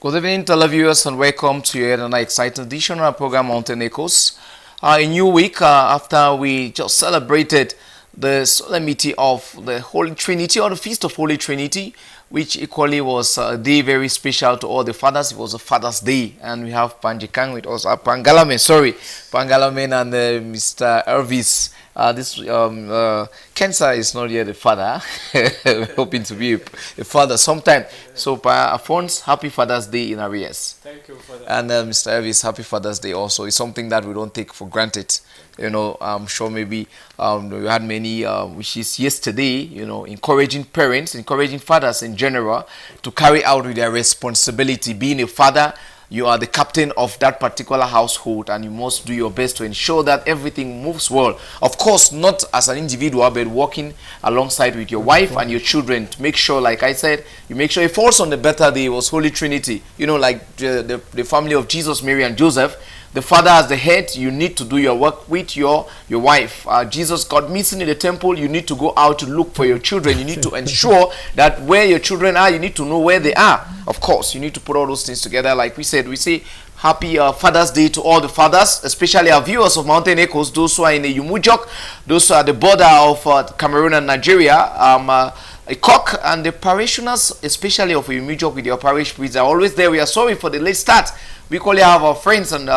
Good evening, televiewers, and welcome to yet another exciting edition of our program Mountain Echoes. A new week after we just celebrated the solemnity of the Holy Trinity or the Feast of Holy Trinity, which equally was a day very special to all the fathers. It was a Father's Day, and we have Panjikang with us, Pangalamen and Mr. Elvis. Cancer is not yet a father. We're hoping to be a father sometime. So, Afonso, happy Father's Day in arrears. Thank you for that. And Mr. Elvis, happy Father's Day also. It's something that we don't take for granted. I'm sure maybe we had many wishes yesterday, encouraging parents, encouraging fathers in general to carry out with their responsibility. Being a father, you are the captain of that particular household, and you must do your best to ensure that everything moves well. Of course, not as an individual, but working alongside with your wife and your children to make sure, like I said, you make sure it falls on the better day. It was Holy Trinity, like the family of Jesus, Mary, and Joseph. The father as the head, you need to do your work with your wife. Jesus got missing in the temple. You need to go out to look for your children. You need to ensure that where your children are, you need to know where they are. Of course, you need to put all those things together. Like we said, we say happy Father's Day to all the fathers, especially our viewers of Mountain Echoes, those who are in the Yumujok, those who are at the border of Cameroon and Nigeria, a cock, and the parishioners, especially of Yumujok with your parish priests, are always there. We are sorry for the late start. We equally have our friends and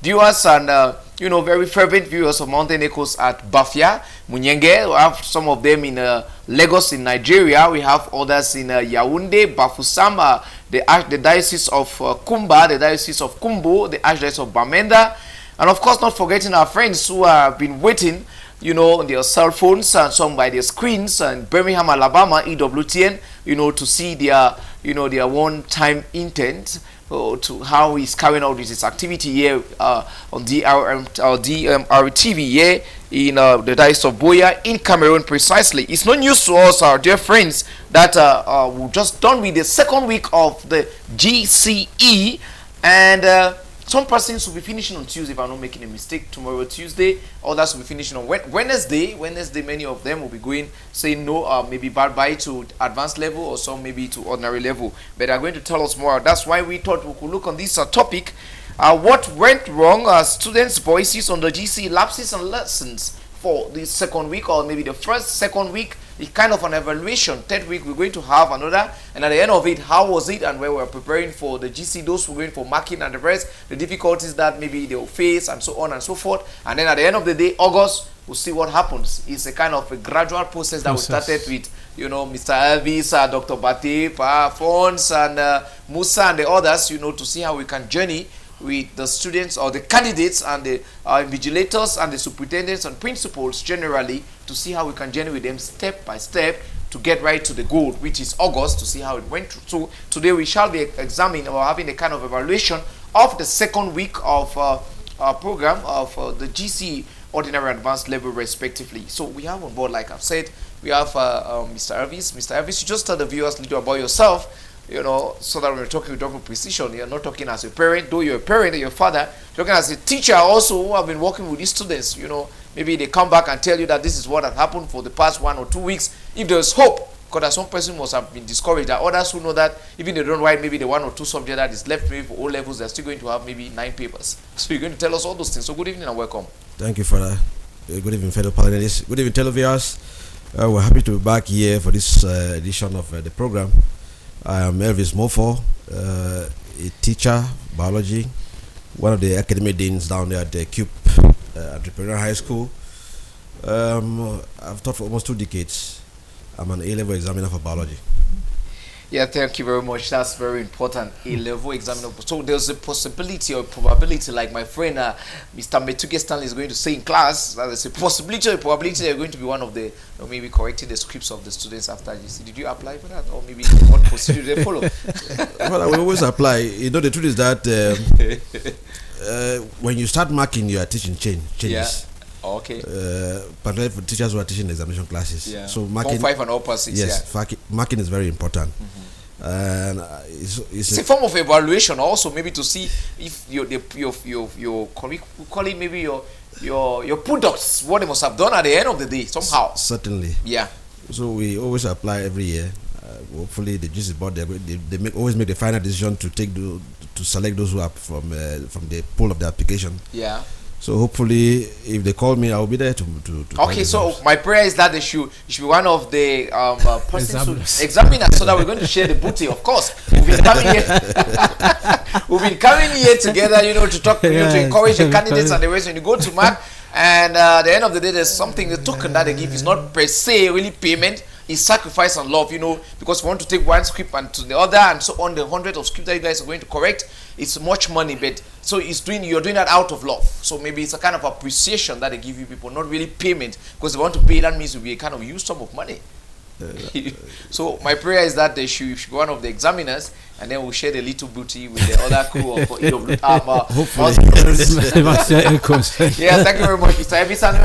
viewers and very fervent viewers of Mountain Echoes at Bafia, Munyenge. We have some of them in Lagos in Nigeria. We have others in Yaoundé, Bafoussam, the Diocese of Kumba, the Diocese of Kumbo, the Archdiocese of Bamenda, and of course not forgetting our friends who have been waiting on their cell phones and some by their screens in Birmingham, Alabama, EWTN, to see their one-time intent to how he's carrying out his activity here on DMR TV here in the Diocese of Boya in Cameroon precisely. It's no news to us, our dear friends, that we've just done with the second week of the GCE, and some persons will be finishing on Tuesday, if I'm not making a mistake. Tomorrow, Tuesday. Others will be finishing on Wednesday. Wednesday, many of them will be going, saying no, maybe bye to advanced level, or some maybe to ordinary level. But they're going to tell us more. That's why we thought we could look on this topic. What went wrong? Students' voices on the GC lapses and lessons for the second week, or maybe the second week. It's kind of an evaluation. Third week, we're going to have another, and at the end of it, how was it, and where we're preparing for the GC, those who are going for marking and the rest, the difficulties that maybe they'll face, and so on and so forth. And then at the end of the day, August, we'll see what happens. It's a kind of a gradual process that we started with, Mr. Elvis, Dr. Batip, Afonso, and Musa, and the others, to see how we can journey with the students or the candidates and the invigilators and the superintendents and principals generally, to see how we can journey with them step by step to get right to the goal, which is August, to see how it went through. So today we shall be examining or having a kind of evaluation of the second week of our program of the GC ordinary advanced level respectively. So we have on board, like I've said, we have Mr. Elvis. Mr. Elvis, you just tell the viewers a little about yourself, so that when we're talking with precision, you're not talking as a parent, though you're a parent, you're a father, you're talking as a teacher also who have been working with these students, maybe they come back and tell you that this is what had happened for the past 1 or 2 weeks. If there's hope, because some person must have been discouraged, there are others who know that even they don't write maybe the 1 or 2 subject that is left maybe for O levels, they're still going to have maybe 9 papers. So you're going to tell us all those things. So good evening and welcome. Thank you for that. Good evening, fellow panelists. Good evening, televiewers. We're happy to be back here for this edition of the program. I am Elvis Mofo, a teacher, biology, one of the academic deans down there at the CUPE Entrepreneurial High School. I've taught for almost 2 decades. I'm an A-level examiner for biology. Yeah, thank you very much. That's very important. A-level examiner. So there's a possibility or probability, like my friend Mr. Metuke Stanley is going to say in class, that there's a possibility or probability you're going to be one of the, or maybe correcting the scripts of the students after GC. Did you apply for that? Or maybe what procedure they follow? Well, I will always apply. The truth is that when you start marking, your teaching changes. Yeah. Okay. Particularly for teachers who are teaching examination classes. Yeah. So marking, 5 and all passes. yes, Yeah. marking is very important. And It's a form of evaluation also, maybe to see if your we call it maybe your products, what they must have done at the end of the day somehow. Certainly. Yeah. So we always apply every year. hopefully the GC board they always make the final decision to to select those who are from the pool of the application. Yeah. So hopefully, if they call me, I will be there to okay, so my prayer is that you should be one of the persons who examine us, so that we're going to share the booty. Of course, we've been coming here. We've been coming here together, to talk, to encourage the candidates and the rest. When you go to Mark, and at the end of the day, there's something, the token that they give is not per se really payment. Is sacrifice and love, because we want to take one script and to the other and so on, the hundreds of scripts that you guys are going to correct. It's much money, but so you're doing that out of love. So maybe it's a kind of appreciation that they give you people, not really payment, because they want to pay. That means we kind of use some of money. So my prayer is that they should be one of the examiners, and then we'll share the little booty with the other crew of EW. Hopefully. Yeah, thank you very much, Mr. Ebisan.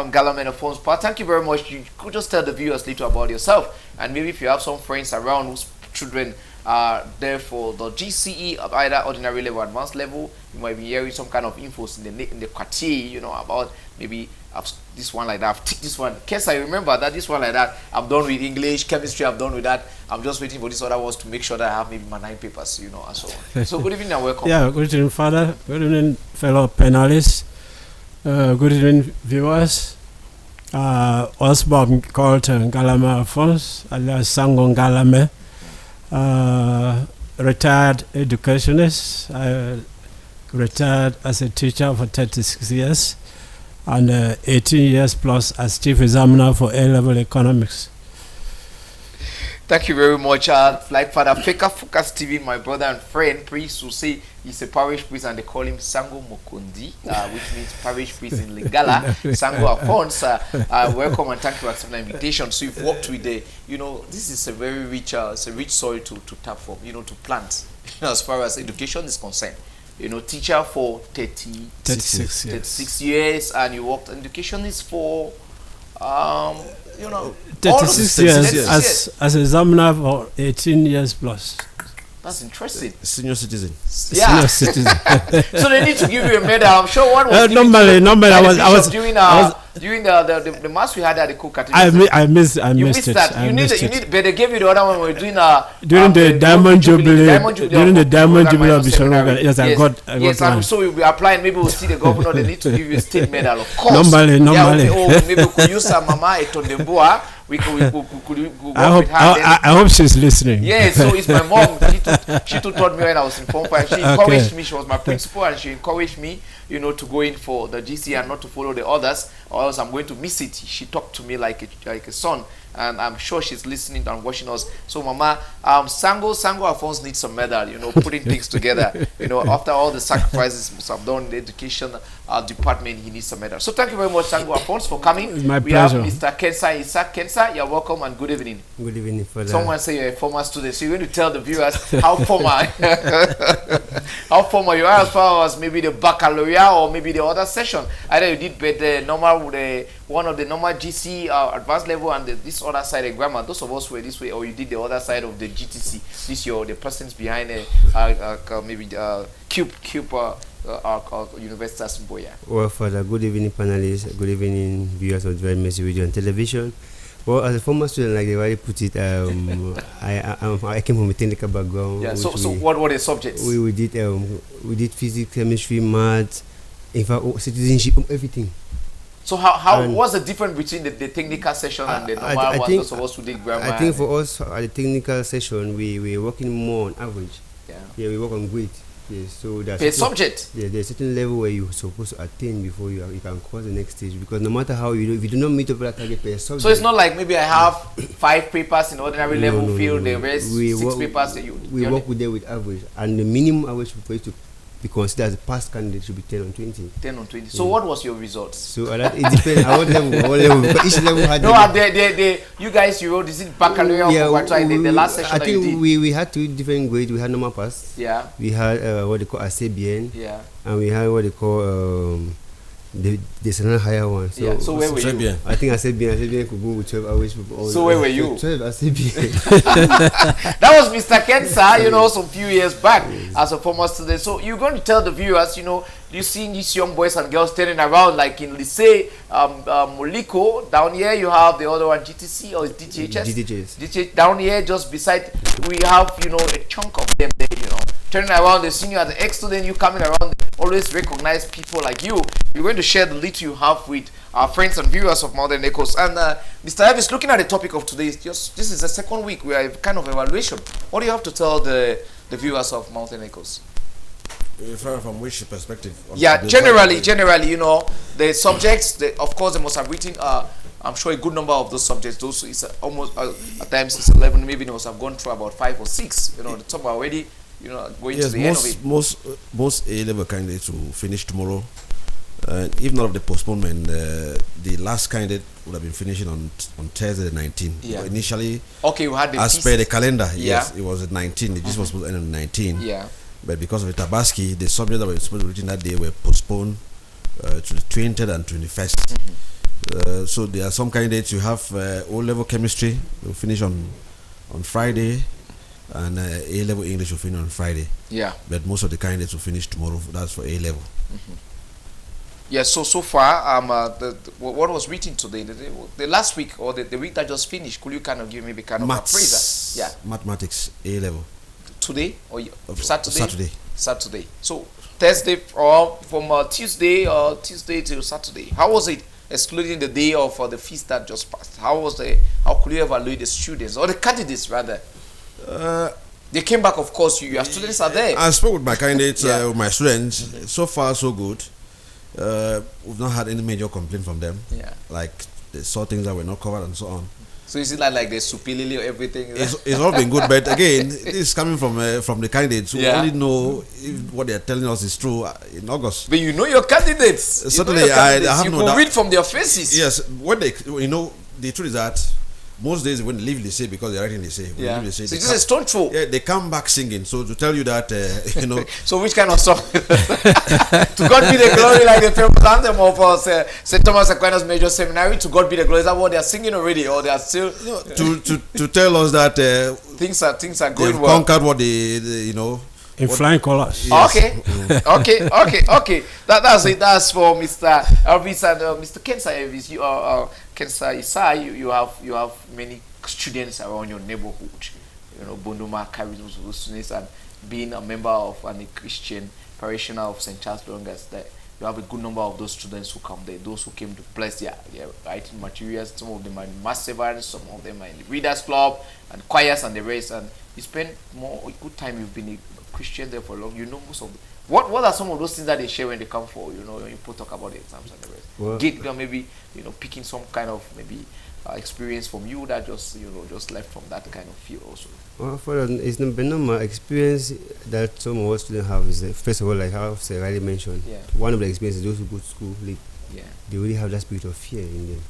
Galameno Phones. Thank you very much. You could just tell the viewers a little about yourself, and maybe if you have some friends around whose children are there for the GCE of either ordinary level or advanced level, you might be hearing some kind of info in the quartier, about maybe this one like that, I've ticked this one. Case I remember that this one like that, I'm done with English, chemistry, I'm done with that. I'm just waiting for this other ones to make sure that I have maybe my 9 papers, and so on. So good evening and welcome. Yeah, good evening, Father. Good evening, fellow panelists. Good evening, viewers. Osborne called Galama Alphonse, alias Sango Galame. Retired educationist. I retired as a teacher for 36 years. And 18 years plus as chief examiner for A-level economics. Thank you very much. Like Father Feka Focus TV, my brother and friend, priest who say he's a parish priest and they call him Sango Mokundi, which means parish priest in Lingala. Sango Alphonse, welcome and thank you for accepting the invitation. So you've worked with this is a very rich, it's a rich soil to tap from, to plant, as far as education is concerned. Teacher for 36 years, and you worked. Education is for, 36 years as examiner for 18 years plus. That's interesting. Senior citizen. Yeah. Senior citizen. So they need to give you a medal. I'm sure one was normally I was during the mass we had at the Cook Cathedral. I missed that. You need, but they gave you the other one when we were doing during the Diamond Jubilee. During the Diamond Jubilee of Bishop. Yes, I got and so we'll be applying. Maybe we'll see the governor. They need to give you a state medal, of course. Normally. Maybe we could use some Mama Etondembua. We could I hope she's listening. Yeah, so it's my mom. She too taught me when I was in Form 5. She encouraged me. She was my principal, and she encouraged me, to go in for the GC and not to follow the others, or else I'm going to miss it. She talked to me like a son, and I'm sure she's listening and watching us. So, Mama, Sango Alphonse needs some medal. Putting things together. After all the sacrifices I've done in the education department, he needs some medal. So, thank you very much, Sango Alphonse, for coming. It's my pleasure. We have Mr. Kensa Isaac. Kensa, you're welcome and good evening. Good evening, Father. Someone say you're a former student, so you're going to tell the viewers how former you are as far as maybe the baccalaureate or maybe the other session. Either you did one of the normal GC advanced level and this other side of grammar. Those of us were this way, or you did the other side of the GTC. This the persons behind maybe Cube University of Simboya. Well, Father, good evening, panelists. Good evening, viewers of Very Mercy Radio and Television. Well, as a former student, like they already put it, I came from a technical background. Yeah. So what were the subjects? We did physics, chemistry, maths, in fact, citizenship, everything. So how what's the difference between the technical session and the normal one? Those of us who did grammar. I think for us at the technical session, we're working more on average. Yeah, we work on grade. Yes, so that's per subject. Yeah, there's a certain level where you're supposed to attain before you can cross the next stage. Because no matter how you do, if you do not meet up that target per subject. So it's not like maybe I have 5 papers in ordinary level field, the rest 6 papers. We work with them with average, and the minimum average for you to be considered as a past candidate should be 10 on 20. 10 on 20. So what was your results? So that it depends. What level? Because each level had. No, you guys, you wrote, is it baccalaureate or the last session? I think we had 2 different grades. We had normal pass. Yeah. We had what they call ACBN. Yeah. And we had what they call there's another higher one. So, yeah. So where were you? I think ACBN could go with 12 hours. So where were you? 12 ACBN. That was Mr. Kensa, some few years back as a former student. So you're going to tell the viewers, Do you see these young boys and girls turning around like in Lycée Moliko? Down here you have the other one, GTC or DTHS? DTHS. Down here just beside, we have, you know, a chunk of them there, you know. Turning around, they see you as an ex-student, you coming around, always recognize people like you. You're going to share the little you have with our friends and viewers of Mountain Echoes. And Mr. Elvis, looking at the topic of today, this is the second week we are kind of evaluation. What do you have to tell the viewers of Mountain Echoes? From which perspective? Yeah, generally, you know, the subjects, of course, they must have written, I'm sure a good number of those subjects. Those is almost, at times it's 11, maybe they must have gone through about 5 or 6. You know, some are already, you know, going to the end of it. Most A-level candidates will finish tomorrow. If not of the postponement, the last candidate would have been finishing on Thursday the 19th. Yeah. Initially, okay, we had the as per the calendar, yes, yeah, it was at 19. It just was supposed to end on 19. Yeah. But because of the Tabaski, the subjects that were supposed to be written that day were postponed to the 20th and 21st. So there are some candidates who have O-level chemistry will finish on Friday, and A-level English will finish on Friday. Yeah. But most of the candidates will finish tomorrow. That's for A-level. Yeah. So far, what was written today, the last week or the week that just finished, could you kind of give maybe kind of a appraiser? Yeah. Mathematics A-level. Today or Saturday? Saturday. So Thursday or from Tuesday till Saturday. How was it, excluding the day of the feast that just passed? How could you evaluate the students or the candidates rather? They came back, of course. Your students are there. I spoke with my candidates, yeah, with my students. So far, so good. We've not had any major complaint from them. Yeah. Like they saw things that were not covered and so on. So is it like the superiority or everything? It's all been good, but again, this is coming from the candidates who yeah, only know if what they are telling us is true in August. But you know your candidates. Certainly, I have you no can doubt. read from their faces. Yes, what they, you know, the truth is that most days when they leave Lycée, because they're writing Lycée, yeah, Lycée, so it's just a stone throw. Yeah, they come back singing. So to tell you that, you know. So which kind of song? To God be the glory, like the famous anthem of St. Thomas Aquinas Major Seminary. To God be the glory. Is that what they are singing already, or they are still? You know, to tell us that things are going well. Conquered what they you know. In flying colors. Yes. Okay. Okay. That's it. That's for Mr. Elvis and Mr. Kensa Elvis. You are Kensa Isai. You have many students around your neighborhood. You know, Bonduma carries those students, and being a member of a Christian parishioner of St. Charles Longas, that you have a good number of those students who come there. Those who came to bless their writing materials. Some of them are in mass servants. Some of them are in the Readers Club and choirs and the rest. And you spend a good time. You've been a Christian there for long. You know most of them. What are some of those things that they share when they come for, you know, when people talk about the exams and the rest? Well, Maybe, you know, picking some kind of maybe experience from you that just, you know, just left from that kind of field also. Well, for it's my experience that some of us students have is that, first of all, like how Sir Riley mentioned, yeah, one of the experiences those who go to school late, yeah, they already have that spirit of fear in them.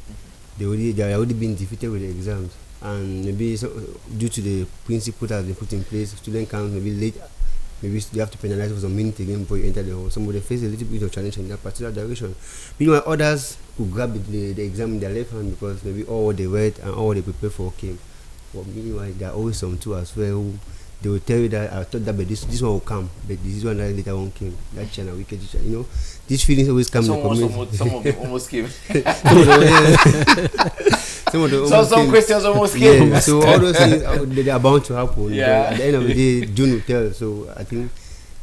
They are already been defeated with the exams, and maybe due to the principle that has been put in place, student comes maybe late. Maybe you have to penalize for some minutes again before you enter the hall. Somebody face a little bit of challenge in that particular direction. Meanwhile, others who grab the exam in their left hand because maybe all they read and all they prepared for came. But meanwhile, there are always some too as well who they will tell you that I thought that but this one will come, but this one that later one came. That channel, wicked teacher. You know, these feelings always come in the community. Some of them almost came. Some questions almost came. Yeah, so all those things they are bound to happen. Yeah. At the end of the day, June will tell. So I think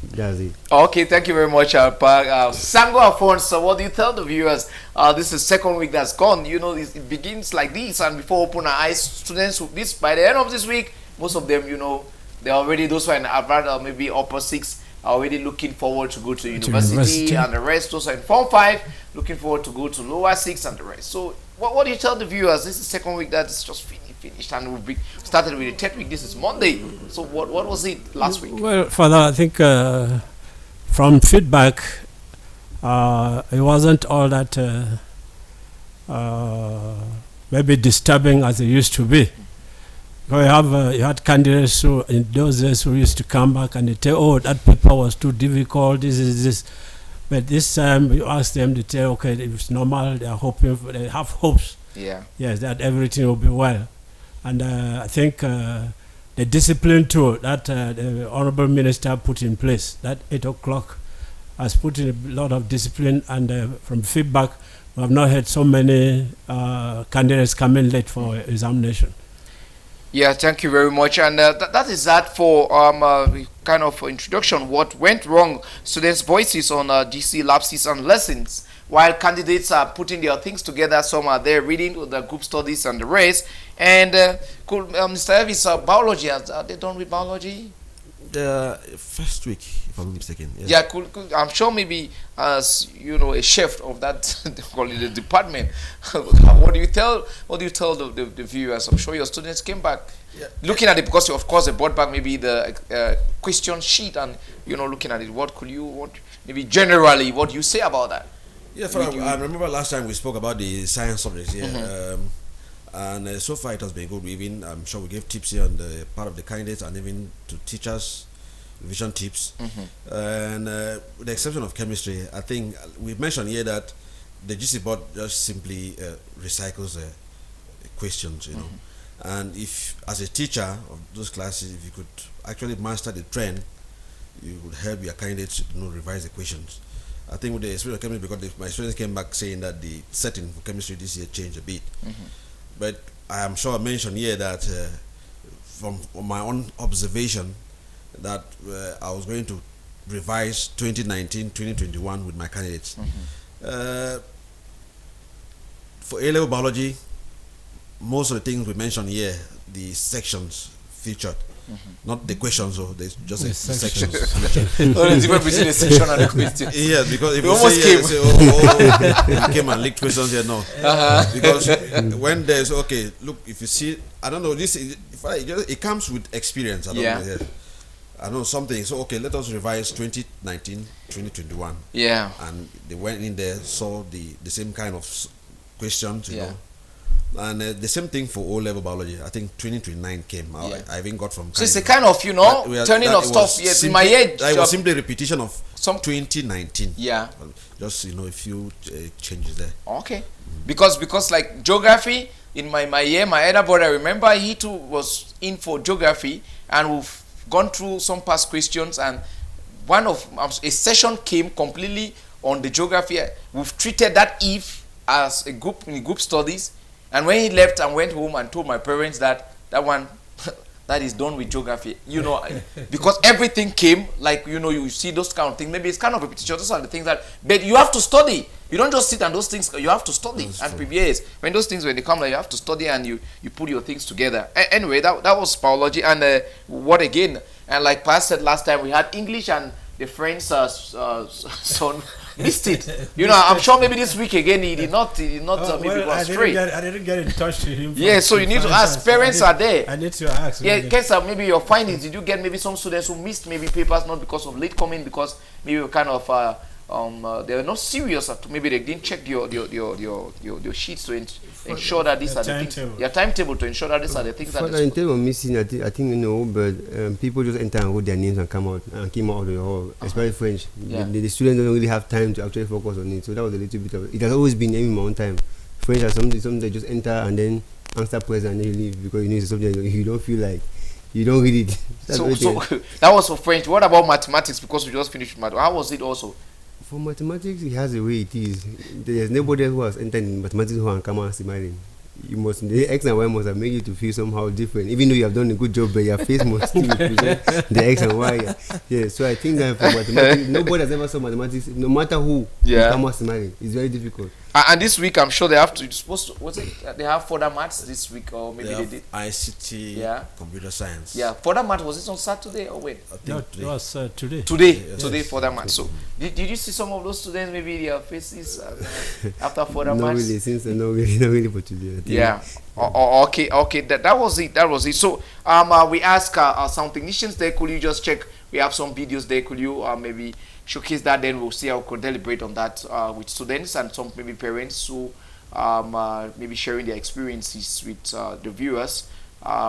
that's it. Okay, thank you very much, Sango Afonso. What do you tell the viewers? This is second week that's gone. You know, it begins like this, and before open our eyes, students, by the end of this week, most of them, you know, they're already, those who are in Harvard, maybe upper 6, are already looking forward to go to university, and the rest, those are in Form 5, looking forward to go to lower 6 and the rest. So what do you tell the viewers? This is second week that's just finished, and we started with the third week. This is Monday. So what was it last week? Well, Father, I think from feedback, it wasn't all that maybe disturbing as it used to be. You had candidates who in those days who used to come back and they tell, oh, that paper was too difficult, this. But this time you ask them to tell, okay, it's normal, they have hopes. Yeah. Yes, that everything will be well. And I think the discipline too that the Honorable Minister put in place, that 8 o'clock has put in a lot of discipline, and from feedback, we have not had so many candidates come in late for examination. Yeah, thank you very much. And that is that for kind of introduction. What went wrong? Students' voices on GC lapses and lessons. While candidates are putting their things together, some are there reading the group studies and the rest. And Mr. Elvis, biology, are they done with biology? The first week, if I'm not mistaken. Yes. Yeah, cool. I'm sure maybe as you know a chef of that they call it the department. What do you tell the viewers? I'm sure your students came back looking at it, because of course they brought back maybe the question sheet and looking at it. What maybe generally what do you say about that? Yeah, I remember last time we spoke about the science subjects here. And so far it has been good. I'm sure we gave tips here on the part of the candidates and even to teachers, revision tips. And with the exception of chemistry, I think we mentioned here that the GC board just simply recycles questions, you know. And if, as a teacher of those classes, if you could actually master the trend, you would help your candidates revise the questions. I think with the experience of chemistry, because my students came back saying that the setting for chemistry this year changed a bit. But I am sure I mentioned here that from my own observation that I was going to revise 2019-2021 with my candidates. For A-level biology, most of the things we mentioned here, the sections featured. Not the questions, or there's just the sections. Oh, the difference between the section and the question. Yeah, because if you you almost say, came. You came and leaked questions here, no. Because when there's, okay, look, if you see, I don't know, it comes with experience. I don't know. I know something. So, okay, let us revise 2019, 2021. Yeah. And they went in there, saw the same kind of questions, you know. And the same thing for O-level biology. I think 2029 came out. I even got from. So it's a kind of turning of stuff. Yes, in my age. It was simply a repetition of some 2019. Yeah. Just a few changes there. Okay. Because like geography in my year, my elder brother, I remember he too was in for geography, and we've gone through some past questions, and one of a session came completely on the geography. We've treated that if as a group in group studies. And when he left and went home and told my parents that one that is done with geography, because everything came, like, you see those kind of things. Maybe it's kind of repetition. Those are the things that, but you have to study. You don't just sit and those things, you have to study. And prepare. When those things, when they come, like, you have to study and you put your things together. Anyway, that was biology. And what again? And like Pat said last time, we had English, and the French son missed it. I'm sure maybe this week again he did not maybe go straight. I didn't get in touch with him. Yeah, so you need to ask. Parents are there. I need to ask. Yeah, Kesa, maybe your findings. Did you get maybe some students who missed maybe papers not because of late coming, because maybe kind of they were not serious. Maybe they didn't check your sheets to ensure that these are the things. Your timetable to ensure that these are the things that. In terms of missing, I think but people just enter and wrote their names and came out of the hall, especially French. The students don't really have time to actually focus on it, so that was a little bit of it. It has always been in my own time. French are something they just enter and then answer present and then you leave, because it's a subject you don't feel like you don't read it. So that was for French. What about mathematics? Because we just finished math. How was it also? For mathematics, it has a way it is. There's nobody who has entered in mathematics who can come and smiling. The X and Y must have made you to feel somehow different. Even though you have done a good job, but your face must still represent the X and Y. Yeah, so I think that for mathematics, nobody has ever saw mathematics, no matter who, come out smiling. It's very difficult. And this week, I'm sure they have to. They have further maths this week, or maybe they did ICT, computer science. Yeah, further maths, was it on Saturday or when? I think it was today. Today further maths. So did you see some of those students, maybe their faces after further maths? Not really, since not really for today. Yeah. Okay. That was it. So we ask our sound technicians there. Could you just check? We have some videos there. Could you maybe showcase that? Then we'll see how we could deliberate on that with students and some maybe parents who maybe sharing their experiences with the viewers,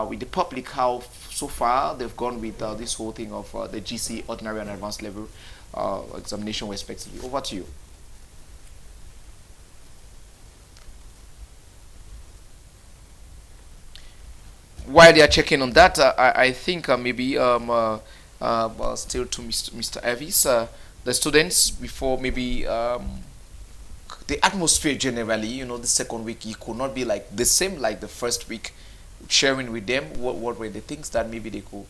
with the public, how so far they've gone with this whole thing of the GC ordinary and advanced level examination respectively. Over to you. While they are checking on that, I think maybe still to Mr. Elvis, the students before maybe the atmosphere generally, the second week, it could not be like the same like the first week. Sharing with them what were the things that maybe they could,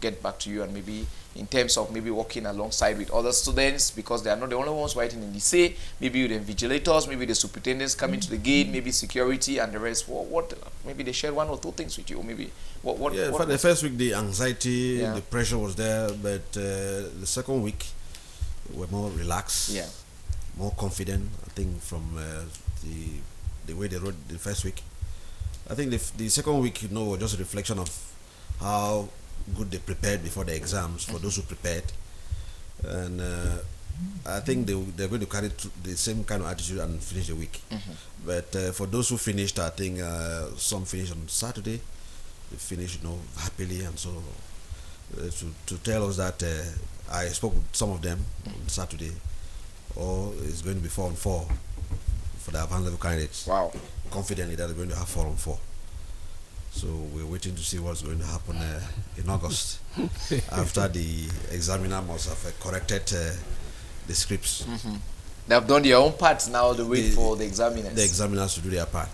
get back to you, and maybe in terms of maybe working alongside with other students, because they are not the only ones writing in the say, maybe with the vigilators, maybe the superintendents coming to the gate, maybe security and the rest. What maybe they shared one or two things with you, maybe what Yeah, what for the first week, the anxiety, Yeah. the pressure was there, but the second week, we're more relaxed, yeah. more confident. I think from the way they wrote the first week. I think the second week, was just a reflection of how good they prepared before the exams for those who prepared, and I think they're going to carry the same kind of attitude and finish the week. But for those who finished, I think some finished on Saturday. They finished, happily, and so to tell us that I spoke with some of them on Saturday, or it's going to be 4 on 4 for the advanced level candidates. Wow. Confidently that they're going to have 4 on 4. So we're waiting to see what's going to happen in August after the examiner must have corrected the scripts. They have done their own part. Now they wait The- for the examiners. The examiners to do their part.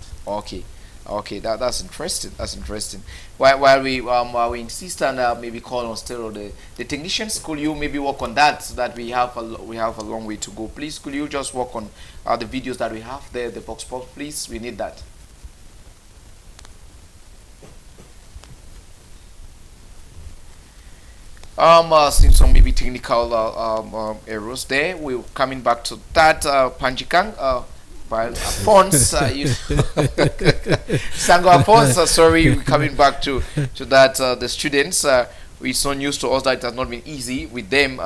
Okay, that's interesting. That's interesting. While we insist on maybe call on stereo the technicians, could you maybe work on that, so that we have a long way to go? Please, could you just work on the videos that we have there, the box, please? We need that. Seeing some maybe technical errors there. We're coming back to that, Panjikang. While Alphonse, Sango Alphonse, sorry, we're coming back to that. The students, it's not news to us that it has not been easy with them.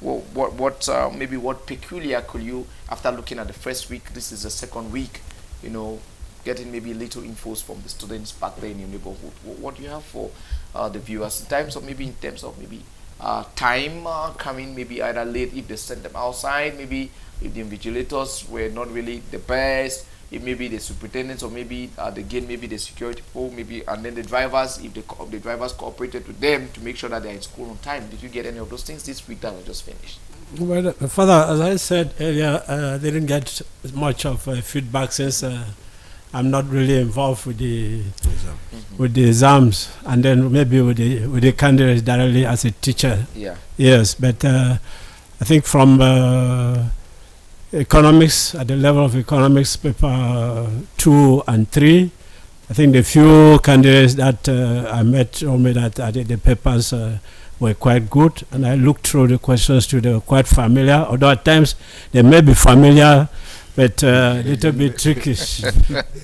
What peculiar could you, after looking at the first week, this is the second week, getting maybe little infos from the students back there in your neighborhood? What do you have for the viewers in terms of maybe time coming maybe either late if they send them outside, maybe if the invigilators were not really the best, if maybe the superintendents or maybe the gate, maybe the security people, maybe, and then the drivers, if the drivers cooperated with them to make sure that they're in school on time. Did you get any of those things this week that was just finished? Well, Father, as I said earlier, they didn't get much of feedback since I'm not really involved with the exams, and then maybe with the candidates directly as a teacher. Yeah. Yes, but I think from economics, at the level of economics, paper 2 and 3, I think the few candidates that I met told me that the papers were quite good, and I looked through the questions too. They were quite familiar, although at times they may be familiar, but a little bit trickish.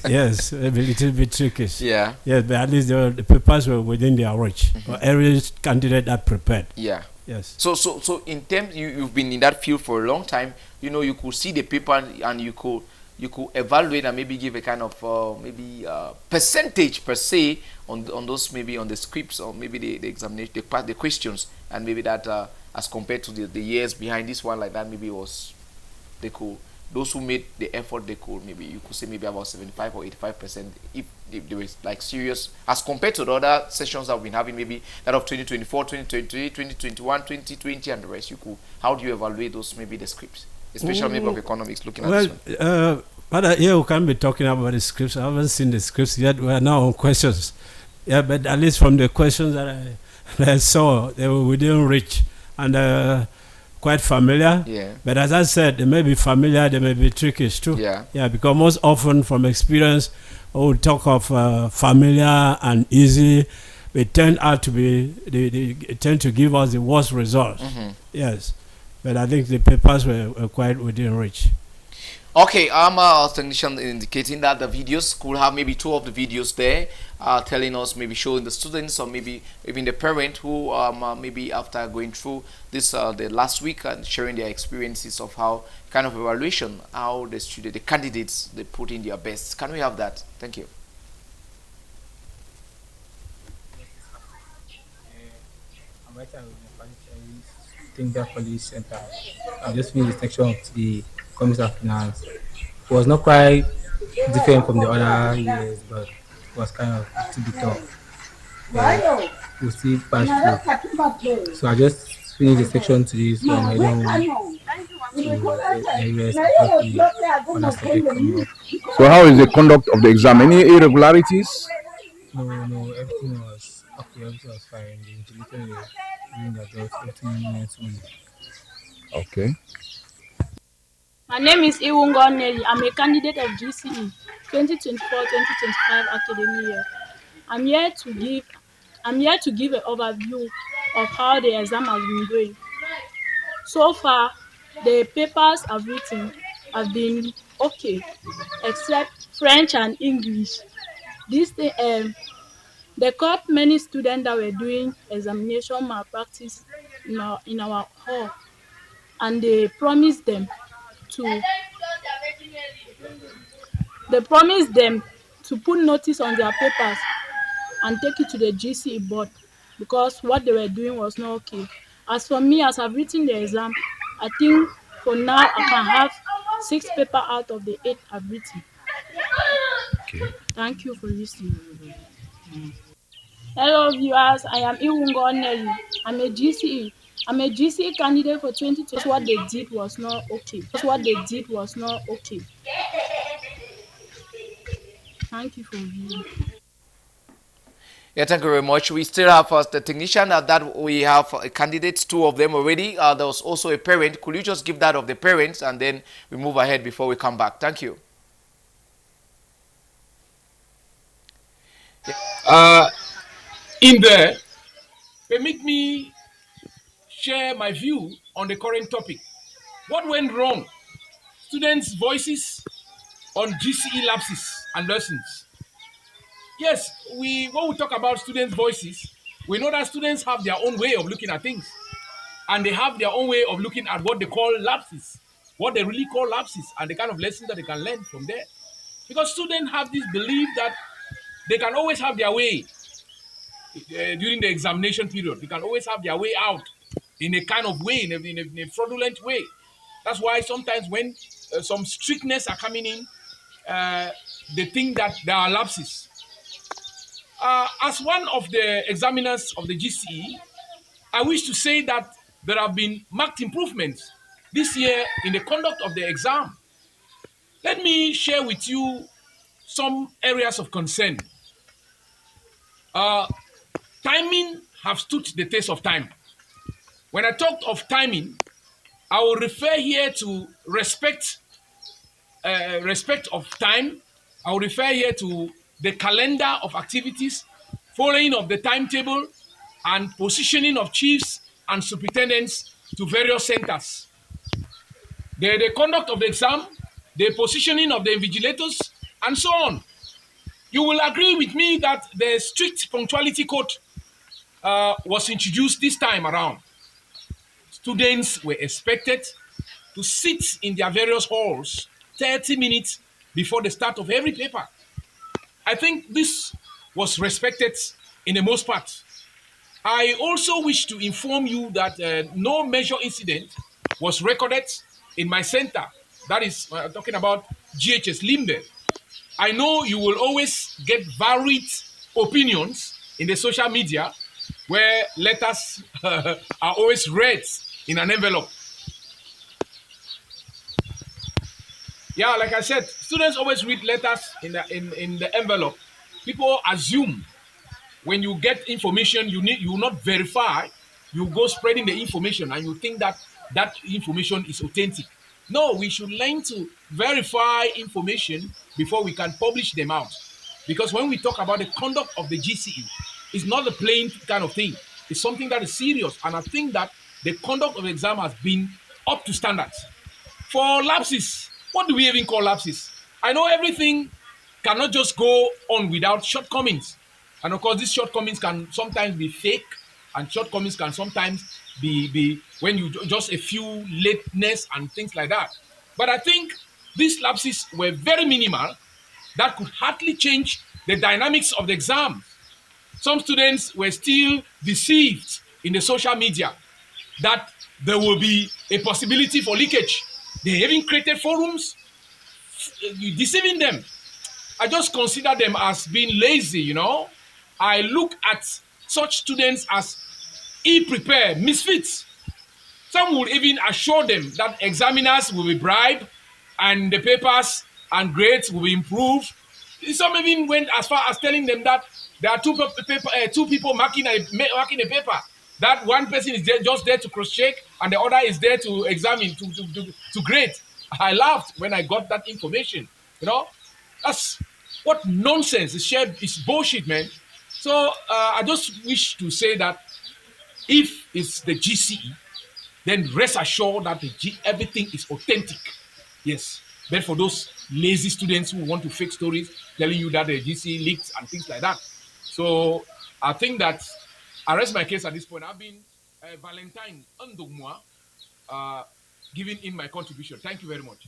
Yes, maybe a little bit trickish. Yeah. Yes, but at least the papers were within their reach. For every candidate that prepared. Yeah. Yes. So in terms, you've been in that field for a long time. You could see the paper and you could evaluate and maybe give a kind of percentage per se on those, maybe on the scripts, or maybe the examination, the questions, and maybe that as compared to the years behind this one, like that, maybe those who made the effort, they could, maybe you could say maybe about 75 or 85% if they were like serious, as compared to the other sessions that we've been having, maybe that of 2024, 2023, 2021, 2020, and the rest. How do you evaluate those, maybe the scripts, especially maybe of economics, looking at this one? But here we can't be talking about the scripts. I haven't seen the scripts yet. We are now on questions. Yeah, but at least from the questions that I saw, they were within reach and quite familiar. Yeah. But as I said, they may be familiar, they may be trickish too. Yeah. Yeah, because most often from experience, I would talk of familiar and easy. They tend out to be, they tend to give us the worst results. Yes. But I think the papers were quite within reach. Okay, our technician indicating that the videos could have maybe 2 of the videos there, telling us, maybe showing the students or maybe even the parent who maybe after going through this the last week and sharing their experiences of how kind of evaluation, how the candidates, they put in their best. Can we have that? Thank you. I'm right here with the Tinga Police Center. I just finished the section of the Commerce and Finance. It was not quite different from the other years, but it was kind of a little bit tough. But we still passed through. So I just finish the section today, so I'm heading home to the US before the other subject coming up. So how is the conduct of the exam? Any irregularities? No, everything was okay, everything was fine. The invigilators were doing their jobs, everything went smoothly. Okay. My name is Iwungo Nelly. I'm a candidate of GCE 2024-2025 academic year. I'm here to give an overview of how the exam has been going. So far, the papers I've written have been okay, except French and English. This thing, they caught many students that were doing examination malpractice in our hall, and to they promised them to put notice on their papers and take it to the GCE board because what they were doing was not okay. As for me, as I've written the exam, I think for now I can have 6 papers out of the 8 I've written. Okay. Thank you for listening. Hello viewers, I am Iwungo Nelly. I'm a GCE candidate for 2020. What they did was not okay. Thank you for viewing. Yeah, thank you very much. We still have the technician that we have candidates, 2 of them already. There was also a parent. Could you just give that of the parents and then we move ahead before we come back? Thank you. In there, permit me share my view on the current topic. What went wrong? Students' voices on GCE lapses and lessons. Yes, when we talk about students' voices, we know that students have their own way of looking at things. And they have their own way of looking at what they call lapses, what they really call lapses, and the kind of lessons that they can learn from there. Because students have this belief that they can always have their way during the examination period. They can always have their way out in a kind of way, in a fraudulent way. That's why sometimes when some strictness are coming in, they think that there are lapses. As one of the examiners of the GCE, I wish to say that there have been marked improvements this year in the conduct of the exam. Let me share with you some areas of concern. Timing have stood the test of time. When I talk of timing, I will refer here to respect of time. I will refer here to the calendar of activities, following of the timetable, and positioning of chiefs and superintendents to various centers. The conduct of the exam, the positioning of the invigilators, and so on. You will agree with me that the strict punctuality code was introduced this time around. Students were expected to sit in their various halls 30 minutes before the start of every paper. I think this was respected in the most part. I also wish to inform you that no major incident was recorded in my center. That is, talking about GHS Limbe. I know you will always get varied opinions in the social media where letters are always read in an envelope. Yeah, like I said, students always read letters in the envelope. People assume when you get information, you will not verify. You go spreading the information and you think that that information is authentic. No, we should learn to verify information before we can publish them out. Because when we talk about the conduct of the GCE, it's not a plain kind of thing. It's something that is serious. And I think that the conduct of the exam has been up to standards. For lapses, what do we even call lapses? I know everything cannot just go on without shortcomings. And of course, these shortcomings can sometimes be fake, and shortcomings can sometimes be when you just a few lateness and things like that. But I think these lapses were very minimal that could hardly change the dynamics of the exam. Some students were still deceived in the social media that there will be a possibility for leakage. They even created forums deceiving them. I just consider them as being lazy, you know. I look at such students as ill-prepared misfits Some will even assure them that examiners will be bribed and the papers and grades will be improved. Some even went as far as telling them that there are two people marking a paper. That one person is just there to cross-check and the other is there to examine, to grade. I laughed when I got that information. That's what nonsense. It's bullshit, man. So I just wish to say that if it's the GCE, then rest assured that everything is authentic. Yes. But for those lazy students who want to fake stories, telling you that the GCE leaked and things like that. So I think that I rest my case at this point. I've been Valentine Ndogmwa, giving in my contribution. Thank you very much.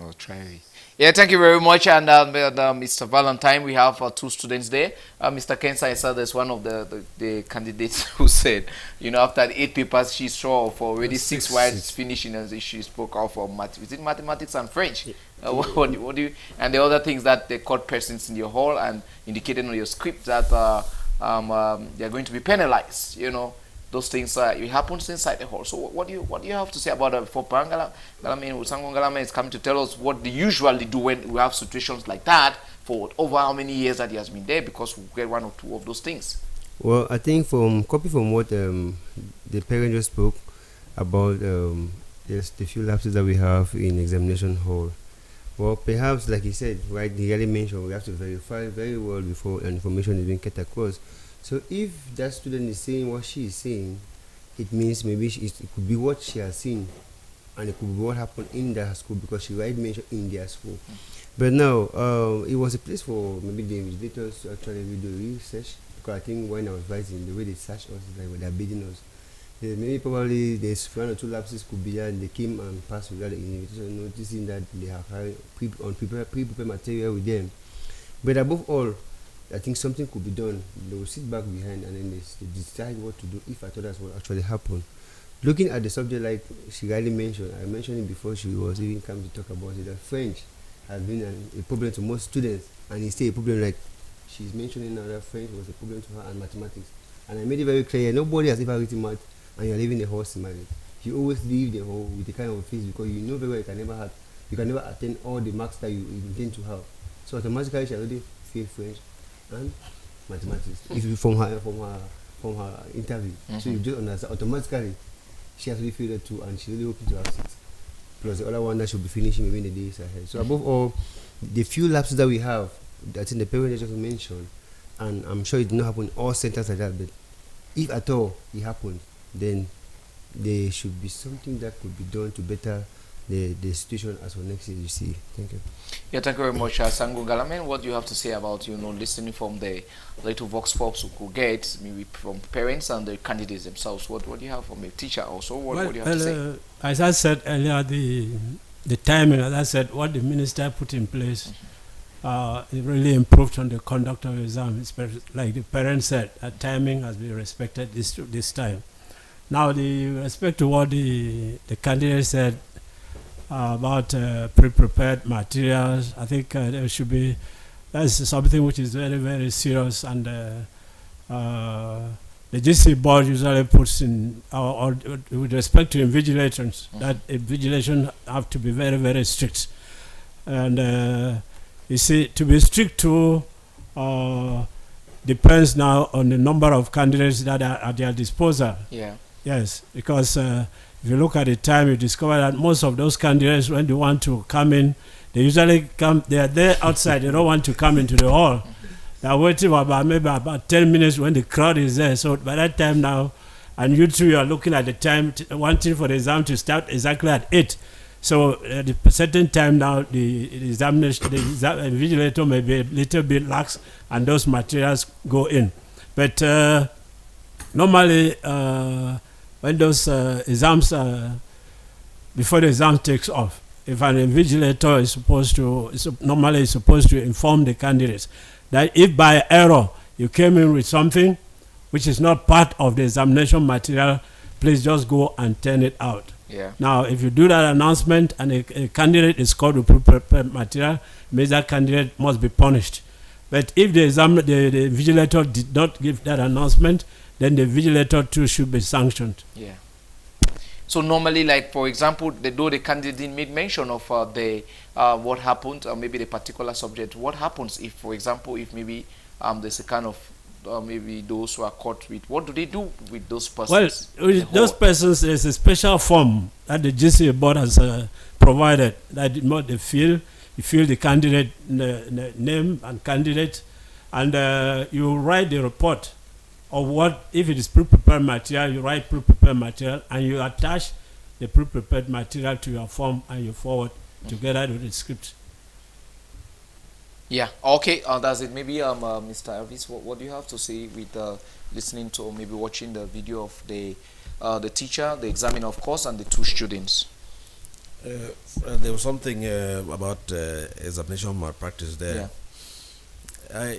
Oh, try. Yeah, thank you very much. And Mr. Valentine, we have 2 students there. Mr. Kensa Issa is one of the candidates who said, after 8 papers, she's sure of already 6 words finishing, and she spoke out for mathematics and French. Yeah. What do you? And the other things that the court persons in your hall and indicated on your script that they are going to be penalized. Those things it happens inside the hall. So what do you have to say about it? For Usango is coming to tell us what they usually do when we have situations like that for over how many years that he has been there, because we get 1 or 2 of those things. Well, I think from what the parent just spoke about, the few lapses that we have in examination hall. Well, perhaps like he said, right, he already mentioned we have to verify very well before information is being kept across. So if that student is saying what she is saying, it means maybe it could be what she has seen, and it could be what happened in their school, because she right mentioned in their school. But now, it was a place for maybe the invigilators to actually do research, because I think when I was writing, the way they searched us, like they're beating us. Maybe probably there's 1 or 2 lapses could be there, and they came and passed without the invitation, noticing that they have pre-prepared material with them. But above all, I think something could be done. They will sit back behind and then they decide what to do if I thought that's what actually happened. Looking at the subject, like she rightly mentioned, I mentioned it before she was even coming to talk about it, that French has been a problem to most students, and it's still a problem. Like she's mentioning now that French was a problem to her, and mathematics. And I made it very clear, nobody has ever written math and you're leaving the hall smiling. You always leave the hall with the kind of face, because you know very well you can never attain all the marks that you intend to have. So automatically she already failed French and mathematics. It's from her interview. So you just understand automatically she has really failed it too, and she's really hoping to have 6. Plus the other one that she'll be finishing within the days ahead. So above all, the few lapses that we have, I think the parent just mentioned, and I'm sure it did not happen in all centers like that, but if at all it happened, then there should be something that could be done to better the situation as for next year. You see. Thank you. Yeah, thank you very much, Sango Galaman. What do you have to say about listening from the little vox pops who could get maybe from parents and the candidates themselves? What do you have from a teacher also? What do you have to say? As I said earlier, the timing, as I said, what the minister put in place, it really improved on the conduct of the exam. Like the parents said, that timing has been respected this time. Now, the respect to what the candidate said about pre-prepared materials, I think there should be, that's something which is very, very serious, and the GC board usually puts in, with respect to invigilators, that invigilation have to be very, very strict. And you see, to be strict too depends now on the number of candidates that are at their disposal. Yeah. Yes, because if you look at the time, you discover that most of those candidates, when they want to come in, they usually come, they are there outside, they don't want to come into the hall. They are waiting for about 10 minutes when the crowd is there. So by that time now, and you two are looking at the time, wanting for the exam to start exactly at 8. So at a certain time now, the invigilator may be a little bit lax, and those materials go in. But normally, when those exams, before the exam takes off, if an invigilator is normally supposed to inform the candidates that if by error you came in with something which is not part of the examination material, please just go and turn it out. Yeah. Now, if you do that announcement and a candidate is called to prepare material, means that candidate must be punished. But if the invigilator did not give that announcement, then the vigilator too should be sanctioned. Yeah. So normally, like for example, though the candidate made mention of the what happened, maybe the particular subject, what happens if, for example, if maybe there's a kind of maybe those who are caught with, what do they do with those persons? Well, with those persons, there's a special form that the GCA board has provided that they fill. You fill the candidate name and candidate, and you write the report of what, if it is pre-prepared material, you write pre-prepared material, and you attach the pre-prepared material to your form and you forward together with the script. Yeah. Okay. That's it. Maybe Mr. Elvis, what do you have to say with listening to, or maybe watching the video of the teacher, the examiner, of course, and the two students? There was something about examination malpractice there. Yeah.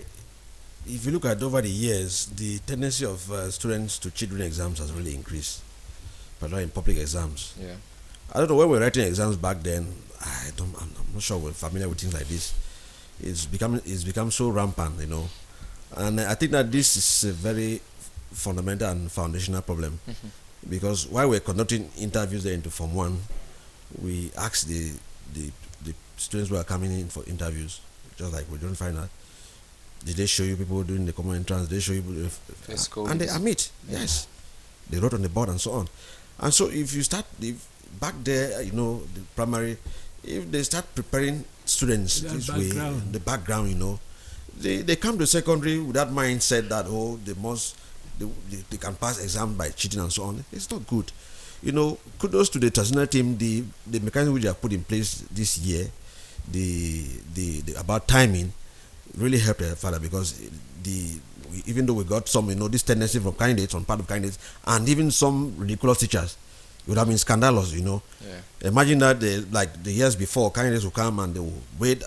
If you look at over the years, the tendency of students to cheat during exams has really increased, particularly in public exams. Yeah. I don't know, when we were writing exams back then, I'm not sure we're familiar with things like this. It's become so rampant, you know, and I think that this is a very fundamental and foundational problem, because while we're conducting interviews there into Form 1, we ask the students who are coming in for interviews, just like we don't find out, did they show you people doing the common entrance? Did they show you and they admit, yes, they wrote on the board and so on. And so if you start back there, you know, the primary, if they start preparing students this way, the background, you know, they come to secondary with that mindset that, oh, they can pass exam by cheating and so on. It's not good. You know, kudos to the transitional team, the mechanism which they have put in place this year, the about timing really helped the father, because even though we got some, you know, this tendency from candidates, on part of candidates, and even some ridiculous teachers, it would have been scandalous, you know. Yeah. Imagine that like the years before, candidates will come and they will wait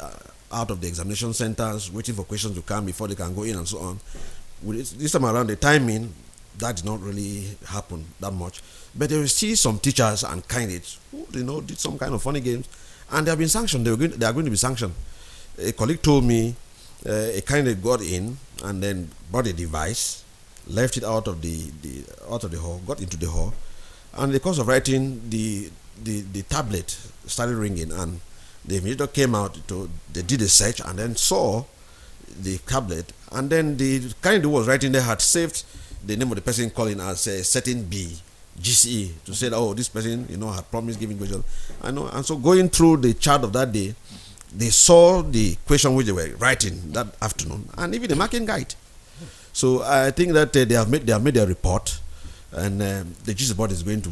out of the examination centers, waiting for questions to come before they can go in and so on. This time around, the timing, that did not really happen that much. But there will see some teachers and candidates who, you know, did some kind of funny games, and they have been sanctioned. They are going to be sanctioned. A colleague told me a candidate got in and then brought a device, left it out of the hall, got into the hall, and in the course of writing, the tablet started ringing, and the investigator came out they did a search and then saw the tablet, and then the candidate who was writing there had saved the name of the person calling as a certain B, GCE, to say that, oh, this person, you know, had promised giving question. I know, and so going through the chart of that day, they saw the question which they were writing that afternoon, and even the marking guide. So I think that they have made their report, and the GCE board is going to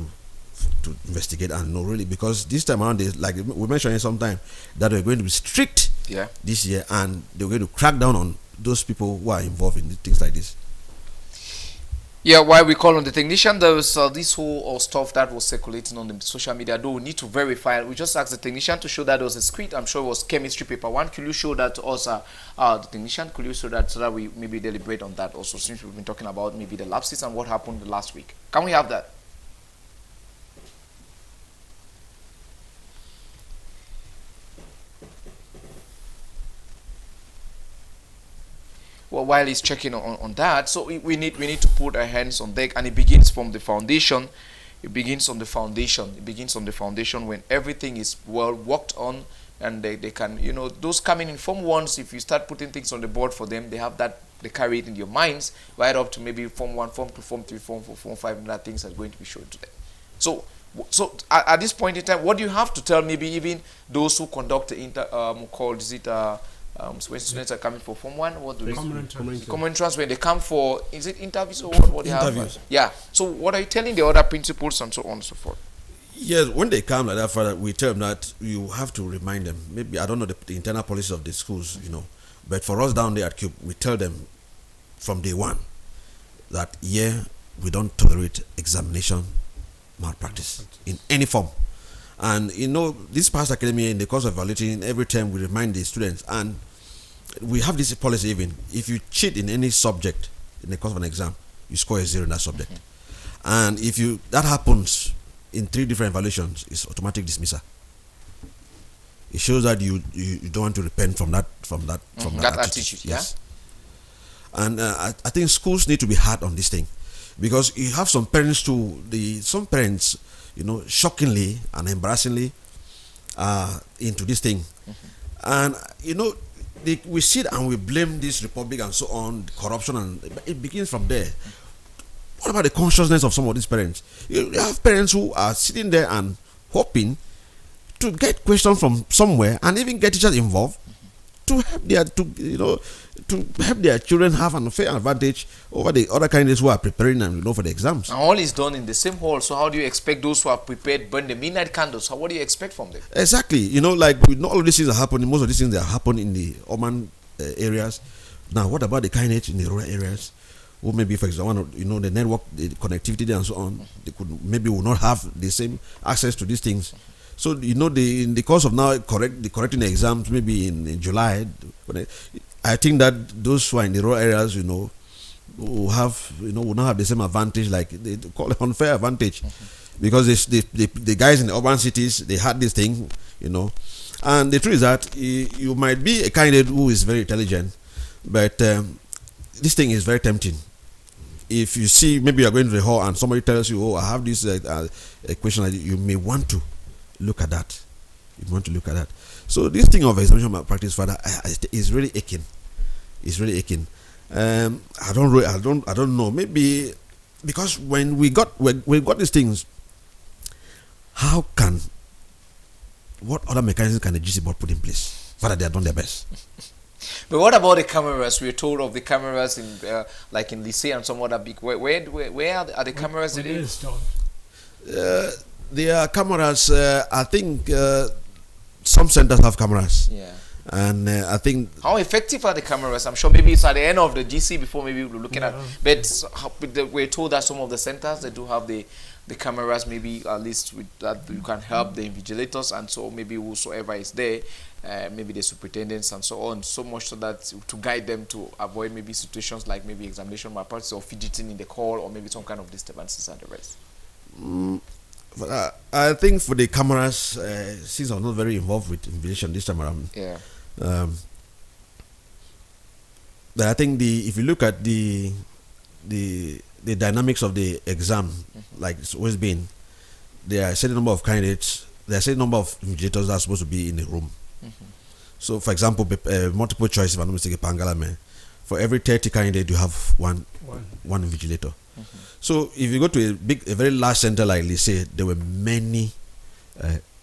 investigate and know really, because this time around, like we mentioned sometime, that we're going to be strict this year, and they're going to crack down on those people who are involved in things like this. Yeah, while we call on the technician, there was this whole stuff that was circulating on the social media, though we need to verify. We just asked the technician to show that there was a script. I'm sure it was chemistry paper 1. Could you show that to us, the technician? Could you show that, so that we maybe deliberate on that also, since we've been talking about maybe the lapses and what happened last week? Can we have that? Well, while he's checking on that, so we need to put our hands on deck, and it begins from the foundation. It begins on the foundation. It begins on the foundation when everything is well worked on, and they can, you know, those coming in Form 1s, if you start putting things on the board for them, they have that, they carry it in your minds right up to maybe Form 1, Form 2, Form 3, Form 4, Form 5, and that things are going to be shown to them. So at this point in time, what do you have to tell maybe even those who conduct the when students are coming for Form 1, what do they do? Common entrance, when they come for, is it interviews or what they interviews. Have? Yeah. So what are you telling the other principals and so on and so forth? Yes, when they come like that, Father, we tell them that you have to remind them. Maybe, I don't know the internal policy of the schools, you know, but for us down there at CUBE, we tell them from day one that we don't tolerate examination malpractice in any form. And you know, this past academy, in the course of evaluating, every term we remind the students, and we have this policy, even if you cheat in any subject in the course of an exam, you score a 0 in that subject. And if that happens in 3 different evaluations, it's automatic dismissal. It shows that you don't want to repent from that attitude. Yes. And I think schools need to be hard on this thing, because you have some parents too. Some parents, shockingly and embarrassingly into this thing. And, we sit and we blame this republic and so on, corruption, and it begins from there. What about the consciousness of some of these parents? You have parents who are sitting there and hoping to get questions from somewhere and even get teachers involved to help their children have an fair advantage over the other candidates who are preparing and for the exams. And all is done in the same hall. So how do you expect those who are prepared burn the midnight candles? What do you expect from them? Exactly. Like not all of these things are happening. Most of these things that happen in the urban areas. Now, what about the candidates in the rural areas? Who maybe, for example, the network, the connectivity and so on, they will not have the same access to these things. So, in the course of now correcting the exams, maybe in July, I think that those who are in the rural areas, will not have the same advantage, like they call it unfair advantage, because the guys in the urban cities, they had this thing, and the truth is that you might be a candidate who is very intelligent, but this thing is very tempting. If you see, maybe you are going to the hall and somebody tells you, I have this a question, you may want to look at that. So this thing of examination malpractice, Father, is really aching. It's really aching. I don't know. Maybe because when we got these things, what other mechanisms can the GC board put in place? Father, they have done their best. But what about the cameras? We are told of the cameras in like in Lycée and some other big. Where are the cameras today? There are cameras. I think some centers have cameras. Yeah. And I think, how effective are the cameras? I'm sure maybe it's at the end of the GC before maybe we're looking at. But we're told that some of the centers, they do have the cameras, maybe at least with that you can help the invigilators, and so maybe whosoever is there, maybe the superintendents and so on, so much so that to guide them to avoid maybe situations like maybe examination malpractice or fidgeting in the call or maybe some kind of disturbances and the rest. But I think for the cameras, since I'm not very involved with invigilation this time around, but I think if you look at the dynamics of the exam, like it's always been, there are a certain number of candidates, there are a certain number of invigilators that are supposed to be in the room. So, for example, multiple choice, if I'm not mistaken, Pangalame, for every 30 candidate, you have one invigilator. So, if you go to a very large center like Lycée, there were many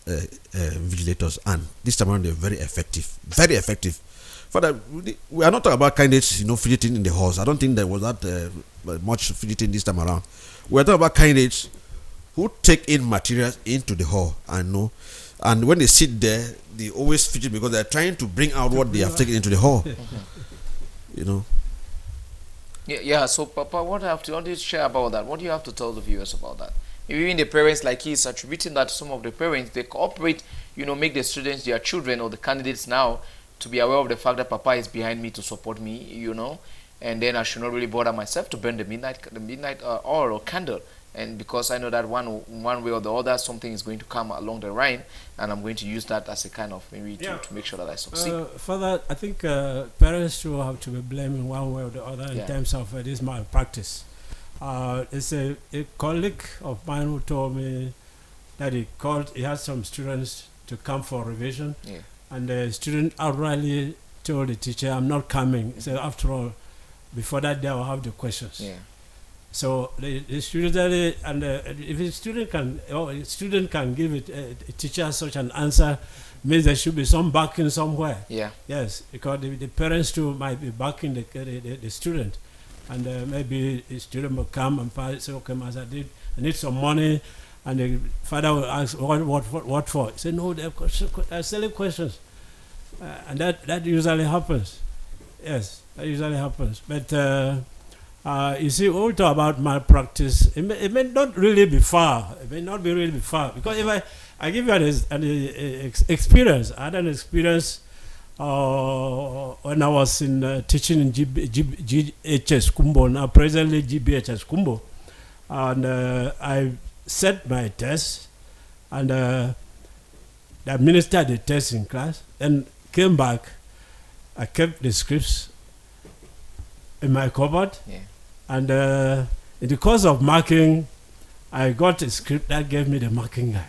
invigilators, and this time around they're very effective. Very effective. Further, we are not talking about candidates, fidgeting in the halls. I don't think there was that much fidgeting this time around. We are talking about candidates who take in materials into the hall and when they sit there, they always fidget because they are trying to bring out what they have taken into the hall. Yeah. So, Papa, what do you share about that? What do you have to tell the viewers about that? Even the parents, like he's attributing that to some of the parents, they cooperate, make the students, their children or the candidates now to be aware of the fact that Papa is behind me to support me, and then I should not really bother myself to burn the midnight oil or candle. And because I know that one way or the other, something is going to come along the line, and I'm going to use that as a kind of maybe to make sure that I succeed. Further, I think parents too have to be blamed in one way or the other in terms of this malpractice. It's a colleague of mine who told me that he had some students to come for revision, and the student outrightly told the teacher, "I'm not coming." He said, "After all, before that day, I'll have the questions." So the student, if a student can give a teacher such an answer, means there should be some backing somewhere. Yes, because the parents too might be backing the student, and maybe the student will come and say, "Okay, Master, I need some money," and the father will ask, "What for?" He said, "No, they're silly questions," and that usually happens. Yes, that usually happens, but. You see, when we talk about malpractice, it may not really be far. It may not be really far. Because if I give you an experience, I had an experience when I was teaching in GHS Kumbo, now presently GBHS Kumbo. And I set my test and administered the test in class, and came back. I kept the scripts in my cupboard. And in the course of marking, I got a script that gave me the marking guide.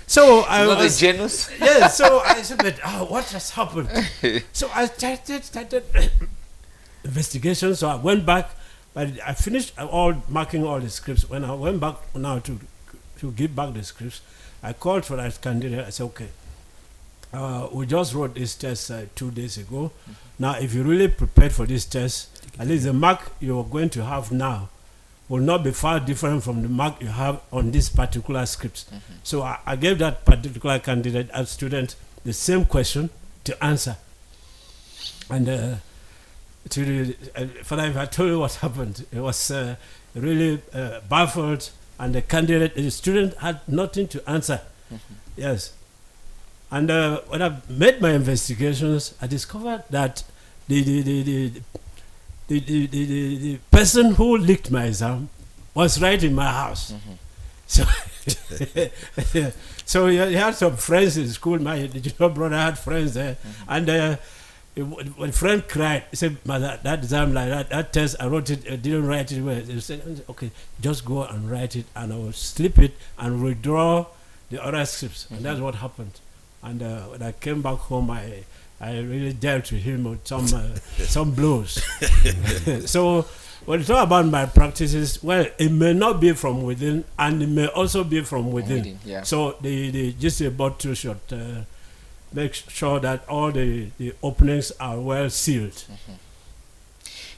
So I Not was the genus. yeah. So I said, but, what has happened? So I started investigation. So I went back, but I finished marking all the scripts. When I went back now to give back the scripts, I called for that candidate. I said, okay, we just wrote this test 2 days ago. Now, if you really prepared for this test, at least the mark you're going to have now will not be far different from the mark you have on this particular script. So I gave that particular candidate, a student, the same question to answer. And Father, if I told you what happened, it was really baffled, and the student had nothing to answer. Yes. And when I made my investigations, I discovered that the person who leaked my exam was right in my house. So, so he had some friends in school. My brother had friends there, and when friend cried, he said, "Mother, that exam like that test, I wrote it, I didn't write it well." He said, "Okay, just go and write it, and I will slip it and withdraw the other scripts." And that's what happened. And when I came back home, I really dealt with him with some blows. So when you talk about my practices, well, it may not be from within, and it may also be from within. Yeah. So the GCA board too should make sure that all the openings are well sealed.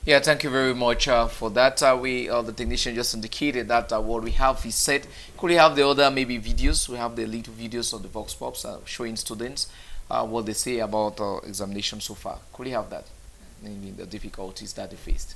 Yeah, thank you very much for that. The technician just indicated that what we have is set. Could we have the other maybe videos? We have the little videos of the Vox Pops showing students what they say about examination so far. Could we have that? Maybe the difficulties that they faced.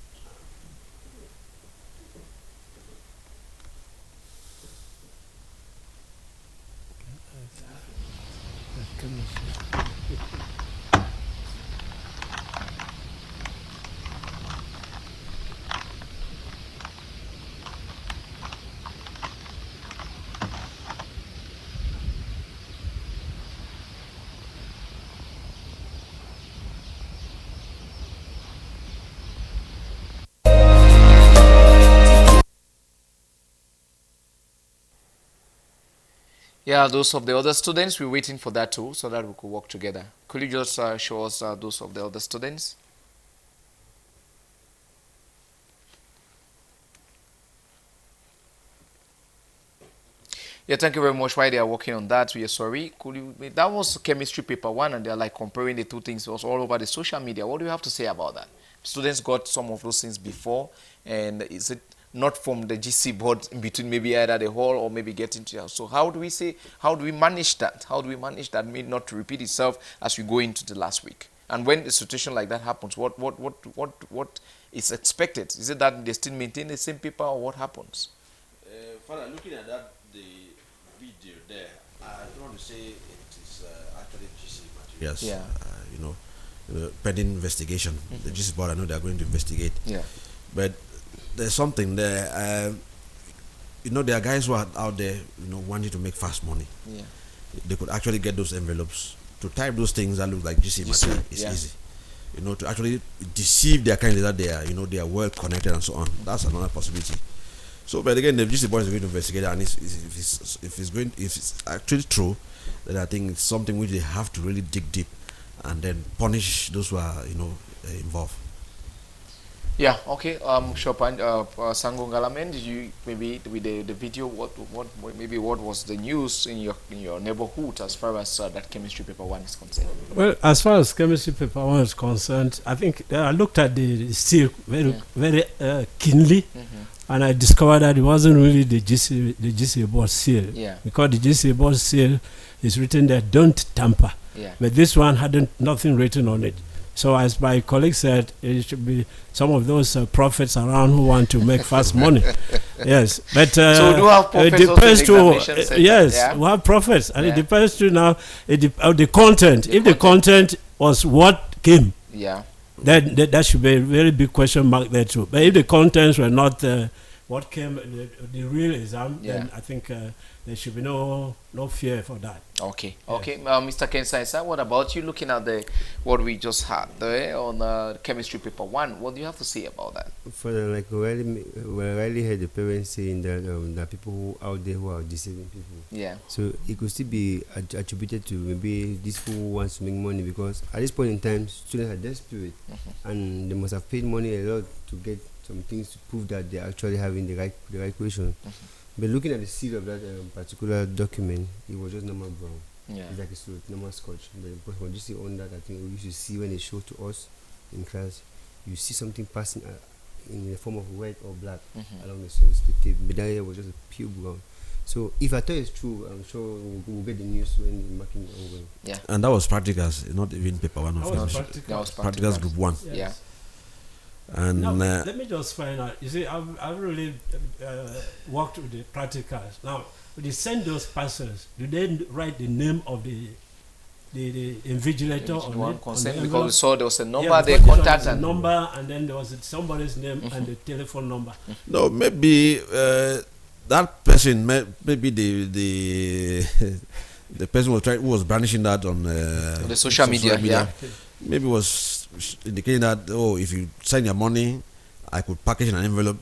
Yeah, those of the other students, we're waiting for that too, so that we could work together. Could you just show us those of the other students? Yeah, thank you very much. While they are working on that, we are sorry. That was chemistry paper 1, and they're like comparing the two things. It was all over the social media. What do you have to say about that? Students got some of those things before, and is it not from the GC board in between, maybe either the hall or maybe getting to house? So how do we manage that? How do we manage that may not to repeat itself as we go into the last week? And when a situation like that happens, what is expected? Is it that they still maintain the same paper, or what happens? Father, looking at that, the video there, I don't want to say it is actually GC materials. Yeah. Pending investigation. The GC board, I know they are going to investigate. Yeah. But there's something there. There are guys who are out there, wanting to make fast money. Yeah. They could actually get those envelopes to type those things that look like GC material. It's easy. To actually deceive their candidates that they are well connected and so on. That's another possibility. So, but again, the GC board is going to investigate, and if it's actually true, then I think it's something which they have to really dig deep and then punish those who are involved. Yeah, okay. Chopin, Sango Ngalamen, did you maybe with the video, what was the news in your neighborhood as far as that chemistry paper 1 is concerned? Well, as far as chemistry paper 1 is concerned, I think I looked at the seal very keenly, and I discovered that it wasn't really the GCA board seal. Yeah. Because the GCA board seal is written there, "Don't tamper." Yeah. But this one had nothing written on it. So as my colleague said, it should be some of those prophets around who want to make fast money. Yes, but so we do have prophets it depends to yes, yeah? we have prophets, and it depends to now the content. If the content was what came, yeah, then that should be a very big question mark there too. But if the contents were not what came the real exam, Yeah. then I think there should be no fear for that. Okay, okay. Mr. Kensai, what about you looking at what we just had there on chemistry paper 1? What do you have to say about that? For like we rarely heard the parents saying that there are people who out there who are deceiving people. Yeah. So it could still be attributed to maybe these people who wants to make money, because at this point in time students are desperate and they must have paid money a lot to get some things to prove that they're actually having the right question. But looking at the seal of that particular document, it was just normal brown. Yeah. It's like a normal scotch. But when you see on that, I think we used to see when they show to us in class, you see something passing in the form of red or black along the tape. But that here was just a pure brown. So if I thought it's true, I'm sure we'll get the news when we're marking it ongoing. Yeah. And that was practicals, not even paper 1 That of was English. That was Practicals group 1. Yes. Yeah. And Now, let me just find out. You see, I've really worked with the practicals. Now, when they send those parcels, do they write the name of the invigilator on One it? consent, on the because we envelope? saw there was a number, Yeah, they because this one contact is a and number, and then there was somebody's name and the telephone number. no, maybe that person, maybe the the person who was brandishing that on the social media, yeah. maybe was indicating that, oh, if you send your money, I could package in an envelope,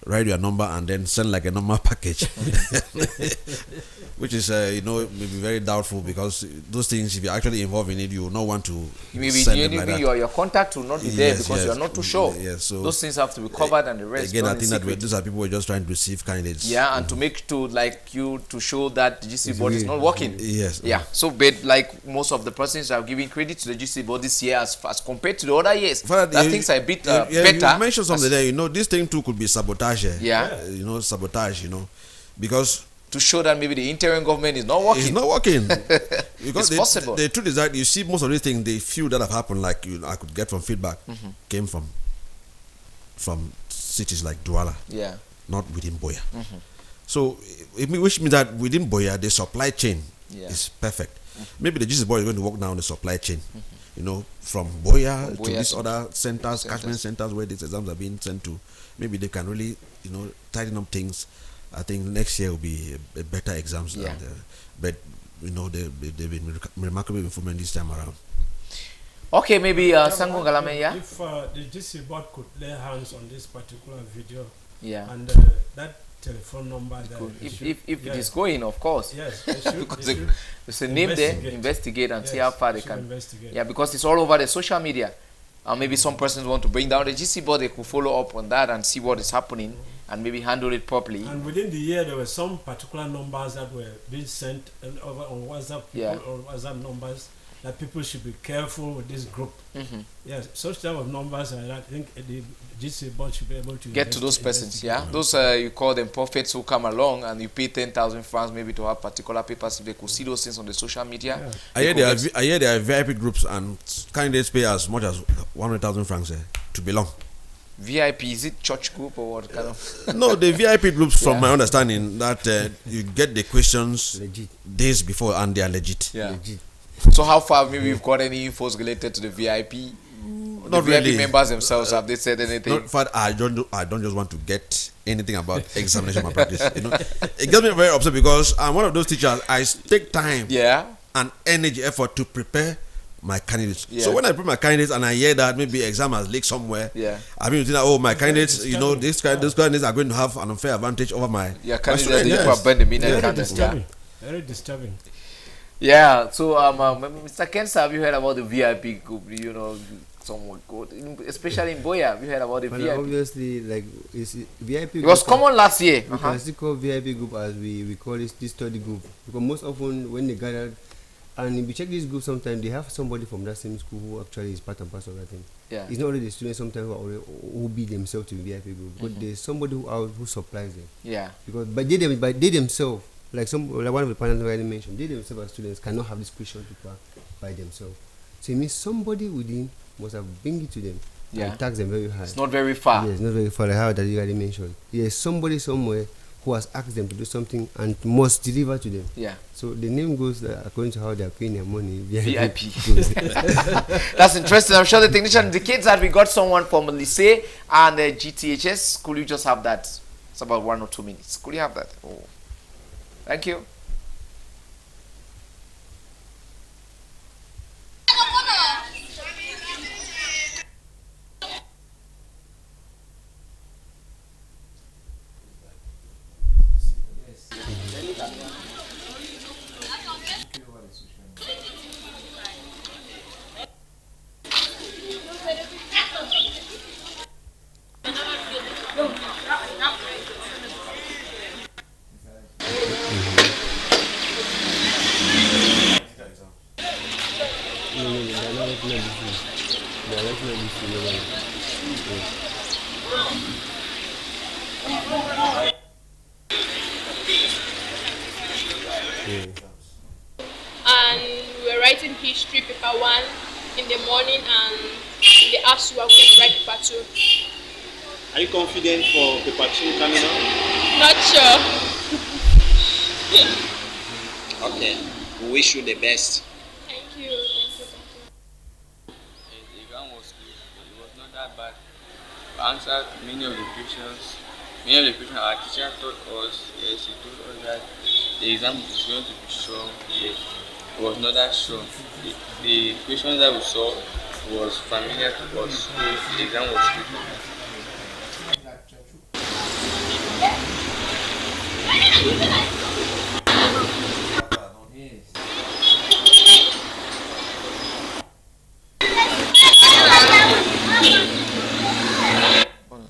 write your number, and then send like a normal package, which is maybe very doubtful, because those things, if you're actually involved in it, you will not want to maybe send them like that. your contact will not be there Yes, because yes. you are not too sure. Yes, so those things have to be covered and the rest again, done I in think that secret. these are people who are just trying to receive candidates. Yeah, and to make to show that the GC It's board is real. not working. Yes. Yeah, so but like most of the persons are giving credit to the GC board this year as compared to the other years. Father, That things are a bit better. You mentioned something there. This thing too could be sabotage. Yeah. Sabotage. Because to show that maybe the interim government is not working. it's not working. Because It's possible. The truth is that you see most of these things, the few that have happened, like I could get from feedback, came from cities like Douala, Yeah. not within Boya. So, which means that within Boya, the supply chain is perfect. Maybe the GC board is going to work now on the supply chain. From Boya to these other centers, catchment centers where these exams are being sent to. Maybe they can really, tighten up things. I think next year will be a better exams. Yeah. But they've been remarkable improvement this time around. Okay, maybe Sango Galame, yeah? If the GC board could lay hands on this particular video Yeah. and that telephone number, that Cool. they If should- it yes, is going, of course. yes, they should, Because they should there's a name there, investigate. investigate and see Yes, how far they should can. investigate. Yeah, because it's all over the social media. Maybe some persons want to bring down the GC board, they could follow up on that and see what is happening and maybe handle it properly. And within the year, there were some particular numbers that were being sent over on WhatsApp, Yeah. or WhatsApp numbers, that people should be careful with this group. Mhm. Yes, such type of numbers, and I think the GC board should be able to Get to those persons, yeah? investigate. Those, you call them prophets who come along and you pay 10,000 francs maybe to have particular papers. If they could see those things on the social media. Yeah. I hear there are VIP groups and candidates pay as much as 100,000 francs to belong. VIP, is it church group or what kind of? No, the VIP groups, from Yeah. my understanding, that you get the questions Legit. days before and they are legit. Yeah. Legit. So how far maybe you've got any infos related to the VIP? The Not VIP really. members themselves, have they said anything? Not fact, I don't just want to get anything about examination malpractice. It gets me very upset because I'm one of those teachers. I take time Yeah. and energy, effort to prepare my candidates. Yeah. So when I prepare my candidates and I hear that maybe exam has leaked somewhere, Yeah. I mean, think that, oh, my candidates, disturbing. these candidates are going to have an unfair advantage over my Yeah, my candidates, students. they Yes. could burn the midnight Very candles. Yeah. disturbing. Very disturbing. Yeah. So Mr. Kensa, have you heard about the VIP group? Somewhat good, especially in Boya. Have you heard about the But VIP? obviously, like, it's VIP. It was group common last year. We can still call VIP group as we call this study group, because most often when they gather, and if you check this group, sometimes they have somebody from that same school who actually is part and parcel of that thing. Yeah. It's not only the students sometimes who be themselves to the VIP group, but there's somebody who supplies them. Yeah. Because by they themselves, like one of the panelists already mentioned, they themselves as students cannot have this question paper by themselves. So it means somebody within must have bring it to them Yeah. and tax them very high. It's not very far. Yes, not very far, like how that you already mentioned. Yes, somebody somewhere who has asked them to do something and must deliver to them. Yeah. So the name goes according to how they are paying their money. VIP. That's interesting. I'm sure the technician indicates that we got someone from Lycée and GTHS. Could you just have that? It's about 1 or 2 minutes. Could you have that? Oh. Thank you. And we were writing history paper 1 in the morning, and they asked you to write paper 2. Are you confident for paper 2 coming up? Not sure. Okay, we wish you the best. Thank you. The exam was good, but it was not that bad. We answered many of the questions. Many of the questions our teacher taught us, yes, he told us that the exam is going to be strong, but it was not that strong. The questions that we saw was familiar to us, so the exam was good.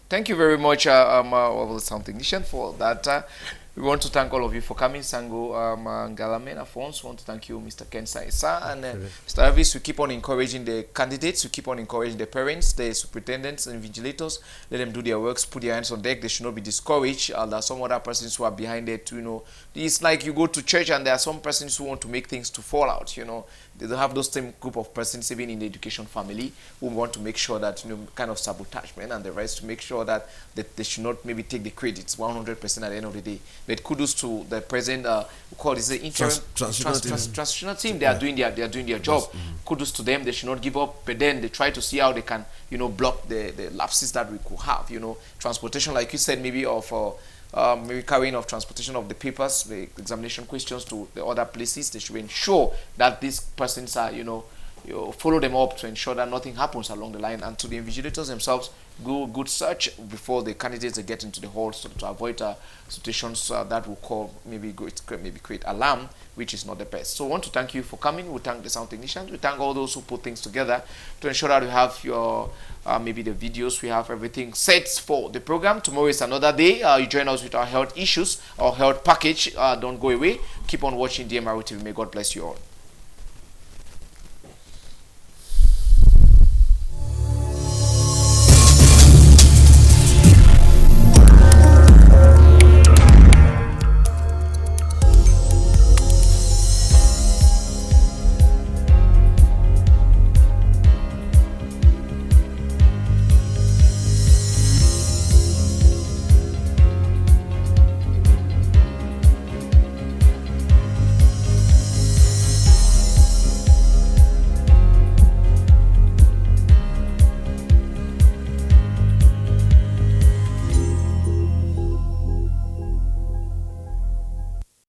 Thank you very much, Sound Technician, for that. We want to thank all of you for coming. Sango Ngalame Afonso, want to thank you, Mr. Ken Saisa, and Mr. Elvis. We keep on encouraging the candidates, we keep on encouraging the parents, the superintendents and vigilators. Let them do their works, put their hands on deck. They should not be discouraged. There are some other persons who are behind it, you know. It's like you go to church and there are some persons who want to make things to fall out, you know. They don't have those same group of persons even in the education family who want to make sure that, you know, kind of sabotagement and the rest to make sure that they should not maybe take the credits 100% at the end of the day. But kudos to the present, call it the interim transitional team. They are doing their job. Kudos to them. They should not give up. But then they try to see how they can, you know, block the lapses that we could have. You know, transportation, like you said, maybe of maybe carrying of transportation of the papers, the examination questions to the other places. They should ensure that these persons are, you know, you follow them up to ensure that nothing happens along the line, and to the invigilators themselves, good search before the candidates get into the hall, so to avoid situations that will call maybe create alarm, which is not the best. So I want to thank you for coming. We thank the sound technicians. We thank all those who put things together to ensure that we have your maybe the videos. We have everything set for the program. Tomorrow is another day. You join us with our health issues, our health package. Don't go away. Keep on watching DMRO TV. May God bless you all.